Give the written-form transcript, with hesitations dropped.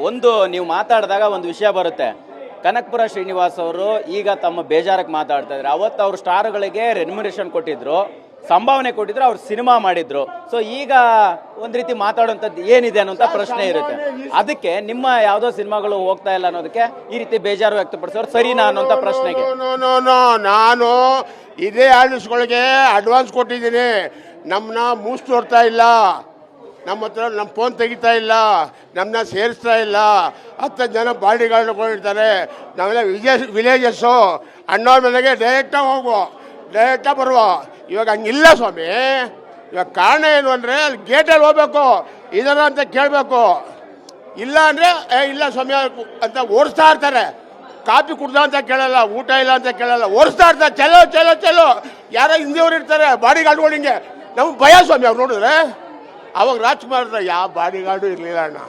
ಒಂದು ನೀವು ಮಾತಾಡಿದಾಗ ಒಂದು ವಿಷಯ ಬರುತ್ತೆ. ಕನಕಪುರ ಶ್ರೀನಿವಾಸ್ ಅವರು ಈಗ ತಮ್ಮ ಬೇಜಾರಕ್ಕೆ ಮಾತಾಡ್ತಾ ಇದ್ರು. ಅವತ್ತು ಅವರು ಸ್ಟಾರ್ಗಳಿಗೆ ರೆಮ್ಯುನರೇಷನ್ ಕೊಟ್ಟಿದ್ರು, ಸಂಭಾವನೆ ಕೊಟ್ಟಿದ್ರು, ಅವ್ರು ಸಿನಿಮಾ ಮಾಡಿದ್ರು. ಸೊ ಈಗ ಒಂದ್ ರೀತಿ ಮಾತಾಡುವಂಥದ್ದು ಏನಿದೆ ಅನ್ನೋಂಥ ಪ್ರಶ್ನೆ ಇರುತ್ತೆ. ಅದಕ್ಕೆ ನಿಮ್ಮ ಯಾವುದೋ ಸಿನಿಮಾಗಳು ಹೋಗ್ತಾ ಇಲ್ಲ ಅನ್ನೋದಕ್ಕೆ ಈ ರೀತಿ ಬೇಜಾರು ವ್ಯಕ್ತಪಡಿಸೋರು ಸರಿನಾ ಅನ್ನೋಂಥ ಪ್ರಶ್ನೆಗೆ ನಾನು ಇದೇ ಆರ್ಟಿಸ್ಟ್ಗಳಿಗೆ ಅಡ್ವಾನ್ಸ್ ಕೊಟ್ಟಿದ್ದೀನಿ. ನಮ್ಮನ್ನ ಮೂಸ್ ನೋಡ್ತಾ ಇಲ್ಲ, ನಮ್ಮ ಹತ್ರ ನಮ್ಮ ಫೋನ್ ತೆಗಿತಾ ಇಲ್ಲ, ನಮ್ಮನ್ನ ಸೇರಿಸ್ತಾ ಇಲ್ಲ. 10 ಜನ ಬಾಡಿ ಗಾರ್ಡ್ಗಳಿರ್ತಾರೆ. ನಾವೆಲ್ಲ ವಿಲೇಜಸ್ಸು, ಅಣ್ಣವ್ರ ಮನೆಗೆ ಡೈರೆಕ್ಟಾಗಿ ಹೋಗುವ, ಡೈರೆಕ್ಟಾಗಿ ಬರುವ. ಇವಾಗ ಹಂಗಿಲ್ಲ ಸ್ವಾಮಿ. ಇವಾಗ ಕಾರಣ ಏನು ಅಂದರೆ ಅಲ್ಲಿ ಗೇಟಲ್ಲಿ ಹೋಗ್ಬೇಕು, ಇದರ ಅಂತ ಕೇಳಬೇಕು. ಇಲ್ಲ ಅಂದರೆ ಇಲ್ಲ ಸ್ವಾಮಿ ಅಂತ ಓಡಿಸ್ತಾ ಇರ್ತಾರೆ. ಕಾಫಿ ಕುಡ್ದ ಅಂತ ಕೇಳಲ್ಲ, ಊಟ ಇಲ್ಲ ಅಂತ ಕೇಳಲ್ಲ, ಓಡಿಸ್ತಾ ಇರ್ತಾರೆ. ಚಲೋ ಚಲೋ ಚಲೋ. ಯಾರೋ ಹಿಂದಿಯವ್ರು ಇರ್ತಾರೆ ಬಾಡಿ ಗಾರ್ಡ್ಗಳು. ಹಿಂಗೆ ನಮ್ಗೆ ಭಯ ಸ್ವಾಮಿ ಅವ್ರು ನೋಡಿದ್ರೆ. ಅವಾಗ ರಾಜ್ಕುಮಾರ್ ಯಾವ ಬಾಡಿ ಗಾರ್ಡು ಇರಲಿಲ್ಲ ಅಣ್ಣ.